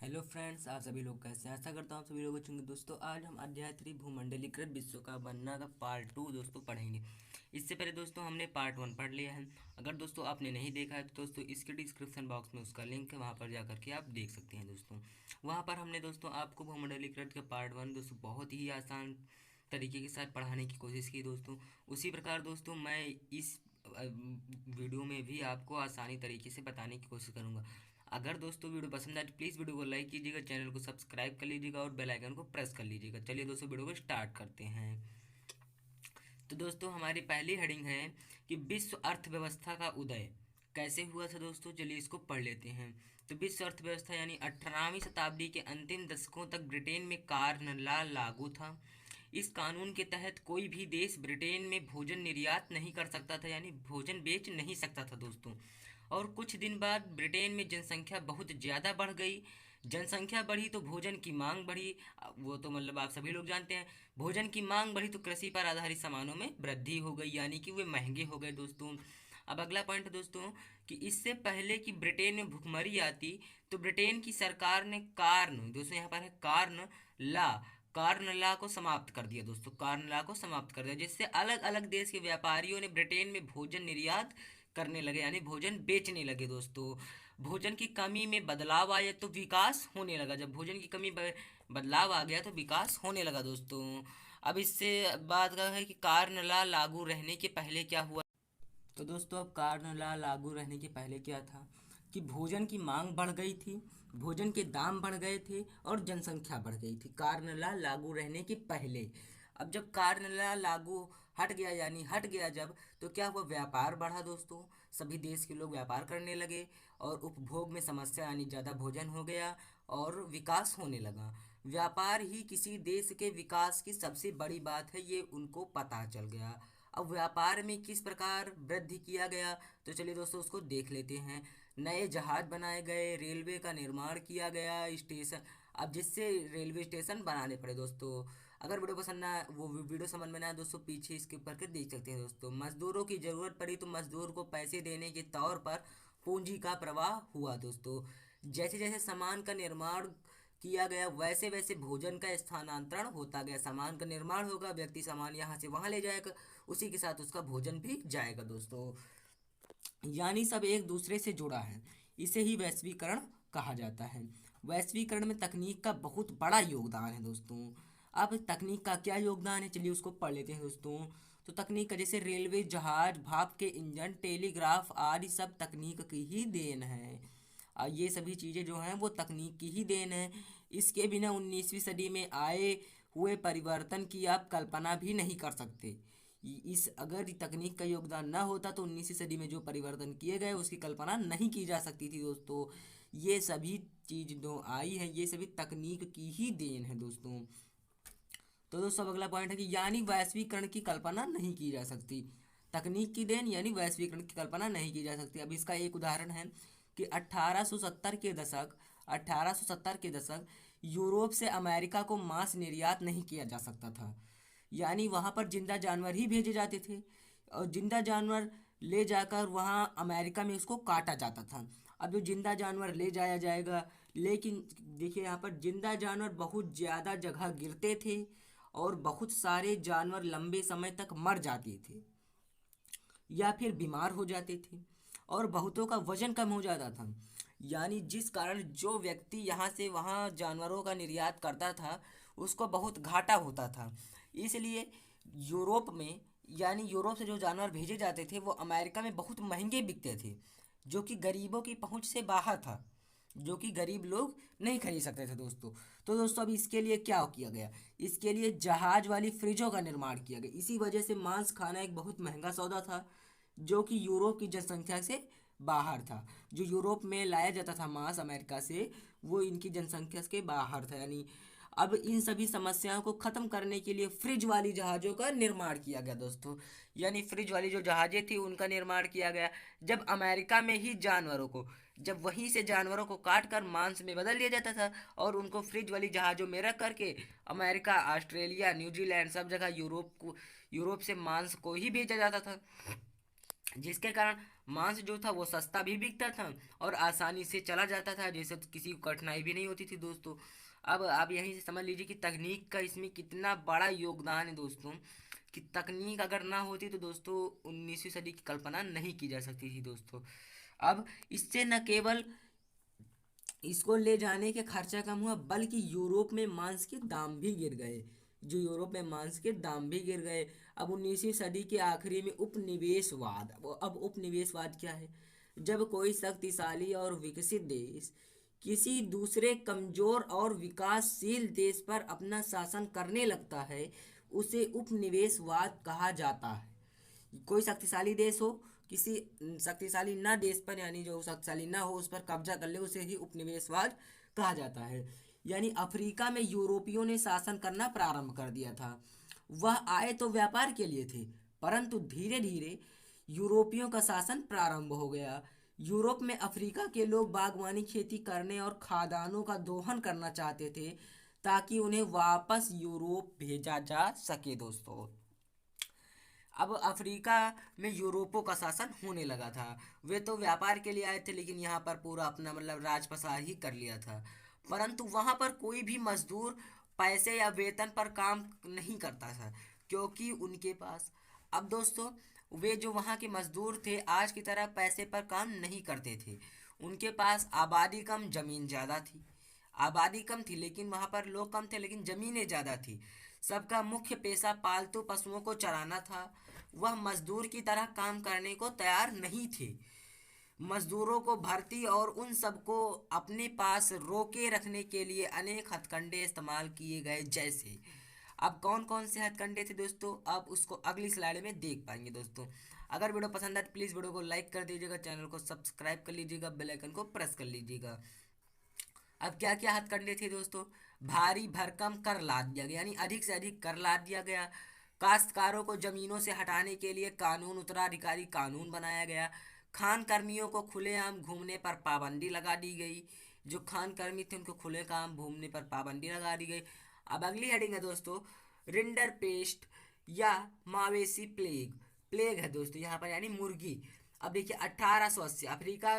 Hello friends, आप सभी लोग कैसे हैं? आशा करता हूँ आप सभी लोग अच्छे होंगे। दोस्तों आज हम अध्याय 3 भूमंडलीकृत विश्व का बनना का पार्ट 2 दोस्तों पढ़ेंगे। इससे पहले दोस्तों हमने पार्ट 1 पढ़ लिया है। अगर दोस्तों आपने नहीं देखा है तो दोस्तों इसके डिस्क्रिप्शन बॉक्स में उसका लिंक है, वहाँ पर जा करके आप देख सकते हैं। दोस्तों वहाँ पर हमने दोस्तों आपको भूमंडलीकृत का पार्ट 1 दोस्तों बहुत ही आसान तरीके के साथ पढ़ाने की कोशिश की दोस्तों। उसी प्रकार दोस्तों मैं इस वीडियो में भी आपको आसानी तरीके से बताने की कोशिश करूँगा। अगर दोस्तों वीडियो पसंद आए तो प्लीज़ वीडियो को लाइक कीजिएगा, चैनल को सब्सक्राइब कर लीजिएगा और बेल आइकन को प्रेस कर लीजिएगा। चलिए दोस्तों वीडियो को स्टार्ट करते हैं। तो दोस्तों हमारी पहली हेडिंग है कि विश्व अर्थव्यवस्था का उदय कैसे हुआ था। दोस्तों चलिए इसको पढ़ लेते हैं। तो विश्व अर्थव्यवस्था यानी 18वीं शताब्दी के अंतिम दशकों तक ब्रिटेन में कार्न लॉ लागू था। इस कानून के तहत कोई भी देश ब्रिटेन में भोजन निर्यात नहीं कर सकता था, यानी भोजन बेच नहीं सकता था दोस्तों। और कुछ दिन बाद ब्रिटेन में जनसंख्या बहुत ज़्यादा बढ़ गई। जनसंख्या बढ़ी तो भोजन की मांग बढ़ी। वो तो मतलब आप सभी लोग जानते हैं। भोजन की मांग बढ़ी तो कृषि पर आधारित सामानों में वृद्धि हो गई, यानी कि वे महंगे हो गए दोस्तों। अब अगला पॉइंट है दोस्तों कि इससे पहले कि ब्रिटेन में भुखमरी आती तो ब्रिटेन की सरकार ने कार्न, दोस्तों यहाँ पर है ला कार्न लॉ को समाप्त कर दिया दोस्तों। कार्न लॉ को समाप्त कर दिया, जिससे अलग अलग देश के व्यापारियों ने ब्रिटेन में भोजन निर्यात करने लगे, यानी भोजन बेचने लगे दोस्तों। भोजन की कमी में बदलाव आया तो विकास होने लगा। जब भोजन की कमी बदलाव आ गया तो विकास होने लगा दोस्तों। अब इससे बात का है कि कार्न लॉ लागू रहने के पहले क्या हुआ। तो दोस्तों अब कार्न लॉ लागू रहने के पहले क्या था कि भोजन की मांग बढ़ गई थी, भोजन के दाम बढ़ गए थे और जनसंख्या बढ़ गई थी कार्न लॉ लागू रहने के पहले। अब जब कार्न लॉ लागू हट गया, यानी हट गया जब, तो क्या हुआ, व्यापार बढ़ा दोस्तों। सभी देश के लोग व्यापार करने लगे और उपभोग में समस्या, यानी ज़्यादा भोजन हो गया और विकास होने लगा। व्यापार ही किसी देश के विकास की सबसे बड़ी बात है, ये उनको पता चल गया। अब व्यापार में किस प्रकार वृद्धि किया गया, तो चलिए दोस्तों उसको देख लेते हैं। नए जहाज बनाए गए, रेलवे का निर्माण किया गया, स्टेशन, अब जिससे रेलवे स्टेशन बनाने पड़े दोस्तों। अगर वीडियो पसंद ना, वो वीडियो समझ में ना आए दोस्तों, पीछे स्किप करके देख सकते हैं दोस्तों। मजदूरों की ज़रूरत पड़ी तो मजदूर को पैसे देने के तौर पर पूंजी का प्रवाह हुआ दोस्तों। जैसे जैसे सामान का निर्माण किया गया वैसे वैसे भोजन का स्थानांतरण होता गया। सामान का निर्माण होगा, व्यक्ति सामान यहाँ से वहाँ ले जाएगा, उसी के साथ उसका भोजन भी जाएगा दोस्तों। यानी सब एक दूसरे से जुड़ा है, इसे ही वैश्वीकरण कहा जाता है। वैश्वीकरण में तकनीक का बहुत बड़ा योगदान है दोस्तों। अब तकनीक का क्या योगदान है, चलिए उसको पढ़ लेते हैं दोस्तों। तो तकनीक का जैसे रेलवे, जहाज, भाप के इंजन, टेलीग्राफ आदि सब तकनीक की ही देन है। ये सभी चीज़ें जो हैं वो तकनीक की ही देन है। इसके बिना 19वीं सदी में आए हुए परिवर्तन की आप कल्पना भी नहीं कर सकते। इस अगर तकनीक का योगदान ना होता तो 19वीं सदी में जो परिवर्तन किए गए उसकी कल्पना नहीं की जा सकती थी दोस्तों। ये सभी चीज़ जो आई है ये सभी तकनीक की ही देन है दोस्तों। तो दोस्तों अगला पॉइंट है कि यानी वैश्वीकरण की कल्पना नहीं की जा सकती। तकनीक की देन यानी वैश्वीकरण की कल्पना नहीं की जा सकती। अब इसका एक उदाहरण है कि 1870 के दशक यूरोप से अमेरिका को मांस निर्यात नहीं किया जा सकता था। यानी वहाँ पर जिंदा जानवर ही भेजे जाते थे और जिंदा जानवर ले जाकर वहाँ अमेरिका में उसको काटा जाता था। अब जो जिंदा जानवर ले जाया जाएगा, लेकिन देखिए यहाँ पर जिंदा जानवर बहुत ज़्यादा जगह गिरते थे और बहुत सारे जानवर लंबे समय तक मर जाते थे या फिर बीमार हो जाते थे और बहुतों का वजन कम हो जाता था। यानी जिस कारण जो व्यक्ति यहाँ से वहाँ जानवरों का निर्यात करता था उसको बहुत घाटा होता था। इसलिए यूरोप में, यानी यूरोप से जो जानवर भेजे जाते थे वो अमेरिका में बहुत महंगे बिकते थे, जो कि गरीबों की पहुंच से बाहर था, जो कि गरीब लोग नहीं खरीद सकते थे दोस्तों। तो दोस्तों अब इसके लिए क्या किया गया, इसके लिए जहाज वाली फ्रिजों का निर्माण किया गया। इसी वजह से मांस खाना एक बहुत महंगा सौदा था, जो कि यूरोप की जनसंख्या से बाहर था। जो यूरोप में लाया जाता था मांस अमेरिका से, वो इनकी जनसंख्या के बाहर था। यानी अब इन सभी समस्याओं को ख़त्म करने के लिए फ्रिज वाली जहाज़ों का निर्माण किया गया दोस्तों। यानी फ्रिज वाली जो जहाज़ें थी उनका निर्माण किया गया। जब अमेरिका में ही जानवरों को, जब वहीं से जानवरों को काट कर मांस में बदल दिया जाता था और उनको फ्रिज वाली जहाज़ों में रख करके अमेरिका, ऑस्ट्रेलिया, न्यूजीलैंड सब जगह यूरोप से मांस को ही भेजा जाता था, जिसके कारण मांस जो था वो सस्ता भी बिकता था और आसानी से चला जाता था, जैसे किसी को कठिनाई भी नहीं होती थी दोस्तों। अब आप यहीं से समझ लीजिए कि तकनीक का इसमें कितना बड़ा योगदान है दोस्तों, कि तकनीक अगर ना होती तो दोस्तों 19वीं सदी की कल्पना नहीं की जा सकती थी दोस्तों। अब इससे न केवल इसको ले जाने के खर्चा कम हुआ, बल्कि यूरोप में मांस के दाम भी गिर गए। जो यूरोप में मांस के दाम भी गिर गए। अब 19वीं सदी के आखिरी में उपनिवेशवाद, अब उपनिवेशवाद क्या है? जब कोई शक्तिशाली और विकसित देश किसी दूसरे कमजोर और विकासशील देश पर अपना शासन करने लगता है, उसे उपनिवेशवाद कहा जाता है। कोई शक्तिशाली देश हो, किसी शक्तिशाली ना देश पर, यानी जो शक्तिशाली ना हो उस पर कब्जा कर ले, उसे ही उपनिवेशवाद कहा जाता है। यानी अफ्रीका में यूरोपियों ने शासन करना प्रारंभ कर दिया था। वह आए तो व्यापार के लिए थे, परंतु धीरे धीरे यूरोपियों का शासन प्रारंभ हो गया। यूरोप में अफ्रीका के लोग बागवानी, खेती करने और खादानों का दोहन करना चाहते थे, ताकि उन्हें वापस यूरोप भेजा जा सके दोस्तों। अब अफ्रीका में यूरोपों का शासन होने लगा था। वे तो व्यापार के लिए आए थे, लेकिन यहाँ पर पूरा अपना मतलब राज पसार ही कर लिया था। परंतु वहाँ पर कोई भी मजदूर पैसे या वेतन पर काम नहीं करता था, क्योंकि उनके पास, अब दोस्तों, वे जो वहाँ के मजदूर थे आज की तरह पैसे पर काम नहीं करते थे। उनके पास आबादी कम, जमीन ज़्यादा थी। आबादी कम थी लेकिन वहाँ पर लोग कम थे, लेकिन ज़मीनें ज़्यादा थी। सबका मुख्य पेशा पालतू पशुओं को चराना था। वह मजदूर की तरह काम करने को तैयार नहीं थे। मजदूरों को भर्ती और उन सबको अपने पास रोके रखने के लिए अनेक हथकंडे इस्तेमाल किए गए। जैसे, अब कौन कौन से हथकंडे थे दोस्तों, अब उसको अगली स्लाइड में देख पाएंगे दोस्तों। अगर वीडियो पसंद आए तो प्लीज़ वीडियो को लाइक कर दीजिएगा, चैनल को सब्सक्राइब कर लीजिएगा, बेल आइकन को प्रेस कर लीजिएगा। अब क्या क्या हथकंडे थे दोस्तों? भारी भरकम कर लाद दिया गया, यानी अधिक से अधिक कर लाद दिया गया। काश्तकारों को जमीनों से हटाने के लिए कानून, उत्तराधिकारी कानून बनाया गया। खान कर्मियों को खुलेआम घूमने पर पाबंदी लगा दी गई। जो खान कर्मी थे उनको खुलेआम घूमने पर पाबंदी लगा दी गई। अब अगली हेडिंग है दोस्तों, रिंडर पेस्ट या मवेशी प्लेग। प्लेग है दोस्तों यहाँ पर, यानी मुर्गी। अब देखिए 1880 अफ्रीका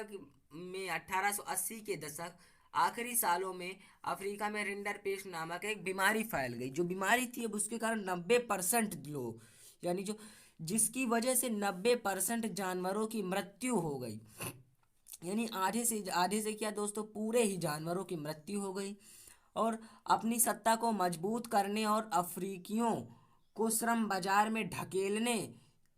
में 1880 के दशक आखिरी सालों में अफ्रीका में रिंडर पेस्ट नामक एक बीमारी फैल गई। जो बीमारी थी, अब उसके कारण 90% लोग, यानी जो जिसकी वजह से 90% जानवरों की मृत्यु हो गई। यानी आधे से क्या दोस्तों, पूरे ही जानवरों की मृत्यु हो गई। और अपनी सत्ता को मजबूत करने और अफ्रीकियों को श्रम बाजार में ढकेलने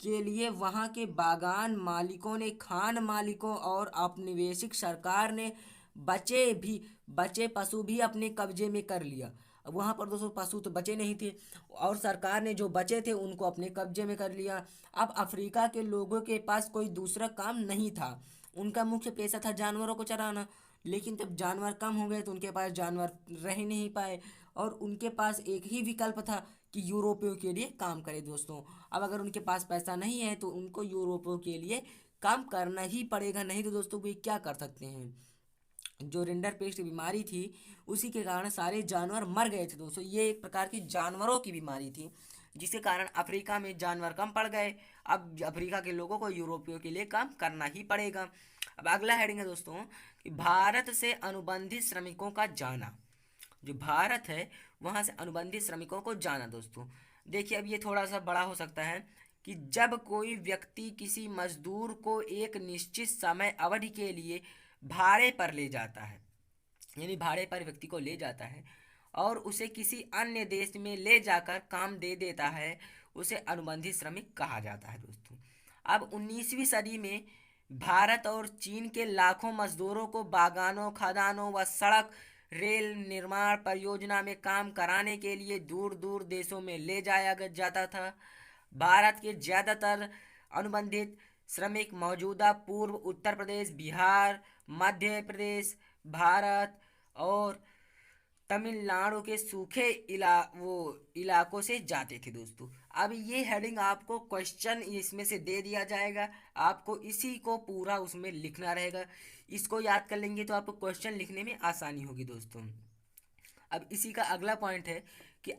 के लिए वहां के बागान मालिकों ने, खान मालिकों और औपनिवेशिक सरकार ने बचे पशु भी अपने कब्जे में कर लिया। अब वहाँ पर दोस्तों पशु तो बचे नहीं थे, और सरकार ने जो बचे थे उनको अपने कब्जे में कर लिया। अब अफ्रीका के लोगों के पास कोई दूसरा काम नहीं था। उनका मुख्य पेशा था जानवरों को चराना, लेकिन जब जानवर कम हो गए तो उनके पास जानवर रह ही नहीं पाए, और उनके पास एक ही विकल्प था कि यूरोपियों के लिए काम करे दोस्तों। अब अगर उनके पास पैसा नहीं है तो उनको यूरोपियों के लिए काम करना ही पड़ेगा, नहीं तो दोस्तों वे क्या कर सकते हैं। जो रिंडर पेस्ट बीमारी थी उसी के कारण सारे जानवर मर गए थे दोस्तों। ये एक प्रकार की जानवरों की बीमारी थी, जिसके कारण अफ्रीका में जानवर कम पड़ गए। अब अफ्रीका के लोगों को यूरोपियों के लिए काम करना ही पड़ेगा। अब अगला हेडिंग है दोस्तों, कि भारत से अनुबंधित श्रमिकों का जाना। जो भारत है वहाँ से अनुबंधित श्रमिकों को जाना दोस्तों। देखिए अब ये थोड़ा सा बड़ा हो सकता है, कि जब कोई व्यक्ति किसी मजदूर को एक निश्चित समय अवधि के लिए भाड़े पर ले जाता है, यानी भाड़े पर व्यक्ति को ले जाता है और उसे किसी अन्य देश में ले जाकर काम दे देता है, उसे अनुबंधित श्रमिक कहा जाता है दोस्तों। अब 19वीं सदी में भारत और चीन के लाखों मजदूरों को बागानों, खदानों व सड़क रेल निर्माण परियोजना में काम कराने के लिए दूर दूर देशों में ले जाया जाता था। भारत के ज़्यादातर अनुबंधित श्रमिक मौजूदा पूर्व उत्तर प्रदेश, बिहार, मध्य प्रदेश, भारत और तमिलनाडु के सूखे इलाकों से जाते थे दोस्तों। अब ये हेडिंग आपको क्वेश्चन इसमें से दे दिया जाएगा, आपको इसी को पूरा उसमें लिखना रहेगा। इसको याद कर लेंगे तो आपको क्वेश्चन लिखने में आसानी होगी दोस्तों। अब इसी का अगला पॉइंट है कि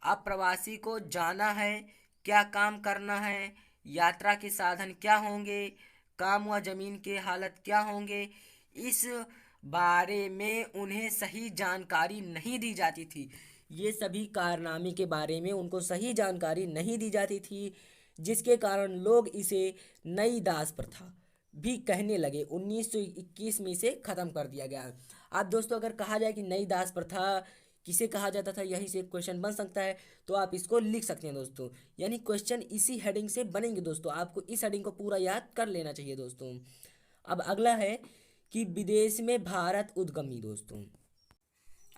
अप्रवासी को जाना है, क्या काम करना है, यात्रा के साधन क्या होंगे, काम व जमीन के हालत क्या होंगे, इस बारे में उन्हें सही जानकारी नहीं दी जाती थी। ये सभी कारनामे के बारे में उनको सही जानकारी नहीं दी जाती थी, जिसके कारण लोग इसे नई दास प्रथा भी कहने लगे। 1921 में इसे खत्म कर दिया गया। अब दोस्तों अगर कहा जाए कि नई दास प्रथा किसे कहा जाता था, यहीं से एक क्वेश्चन बन सकता है, तो आप इसको लिख सकते हैं दोस्तों। यानी क्वेश्चन इसी हेडिंग से बनेंगे दोस्तों, आपको इस हेडिंग को पूरा याद कर लेना चाहिए दोस्तों। अब अगला है कि विदेश में भारत उद्गमी दोस्तों।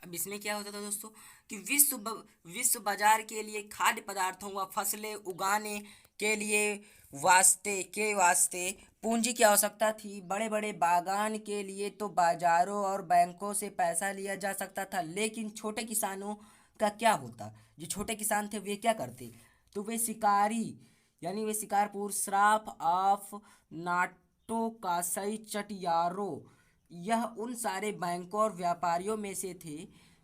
अब इसमें क्या होता था दोस्तों कि विश्व बाजार के लिए खाद्य पदार्थों व फसलें उगाने के लिए वास्ते पूंजी की आवश्यकता थी। बड़े बड़े बागान के लिए तो बाजारों और बैंकों से पैसा लिया जा सकता था, लेकिन छोटे किसानों का क्या होता। जो छोटे किसान थे वे क्या करते, तो वे शिकारी, यानी वे शिकारपुर, श्राफ ऑफ नाटो कासई चटयारो, यह उन सारे बैंकों और व्यापारियों में से थे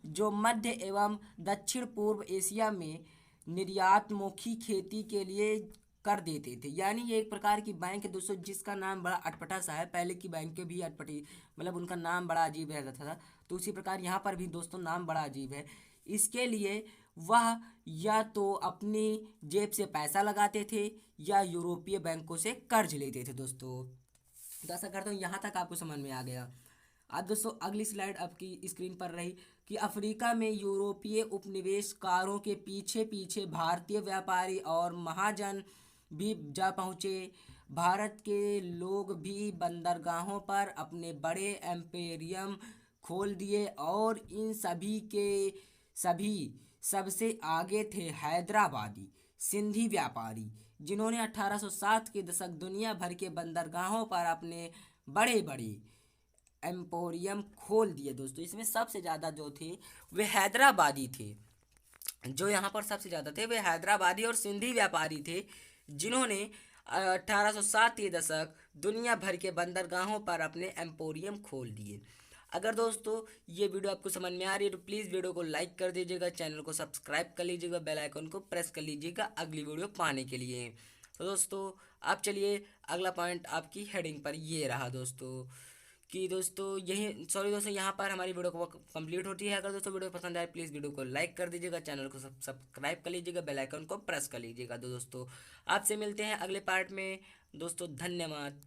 जो मध्य एवं दक्षिण पूर्व एशिया में निर्यातमुखी खेती के लिए कर देते थे। यानी ये एक प्रकार की बैंक है दोस्तों, जिसका नाम बड़ा अटपटा सा है। पहले की बैंक भी अटपटी, मतलब उनका नाम बड़ा अजीब रहता था, तो उसी प्रकार यहाँ पर भी दोस्तों नाम बड़ा अजीब है। इसके लिए वह या तो अपनी जेब से पैसा लगाते थे या यूरोपीय बैंकों से कर्ज लेते थे दोस्तों। तो ऐसा करता हूँ यहाँ तक आपको समझ में आ गया। अब दोस्तों अगली स्लाइड आपकी स्क्रीन पर रही कि अफ्रीका में यूरोपीय उपनिवेशकारों के पीछे पीछे भारतीय व्यापारी और महाजन भी जा पहुँचे। भारत के लोग भी बंदरगाहों पर अपने बड़े एम्पेरियम खोल दिए और इन सभी के सभी सबसे आगे थे हैदराबादी सिंधी व्यापारी, जिन्होंने 1807 के दशक दुनिया भर के बंदरगाहों पर अपने बड़े बड़े एम्पोरियम खोल दिए दोस्तों। इसमें सबसे ज़्यादा जो थे वे हैदराबादी थे, जो यहाँ पर सबसे ज़्यादा थे वे हैदराबादी और सिंधी व्यापारी थे, जिन्होंने 1807 के दशक दुनिया भर के बंदरगाहों पर अपने एम्पोरियम खोल दिए। अगर दोस्तों ये वीडियो आपको समझ में आ रही है तो प्लीज़ वीडियो को लाइक कर दीजिएगा, चैनल को सब्सक्राइब कर लीजिएगा, बेल आइकन को प्रेस कर लीजिएगा अगली वीडियो पाने के लिए। तो दोस्तों आप चलिए अगला पॉइंट आपकी हेडिंग पर ये रहा दोस्तों कि दोस्तों यही सॉरी दोस्तों यहाँ पर हमारी वीडियो को कंप्लीट होती है। अगर दोस्तों वीडियो पसंद आए प्लीज़ वीडियो को लाइक कर दीजिएगा, चैनल को सब्सक्राइब कर लीजिएगा, बेल आइकन को प्रेस कर लीजिएगा। तो दोस्तों आपसे मिलते हैं अगले पार्ट में दोस्तों, धन्यवाद।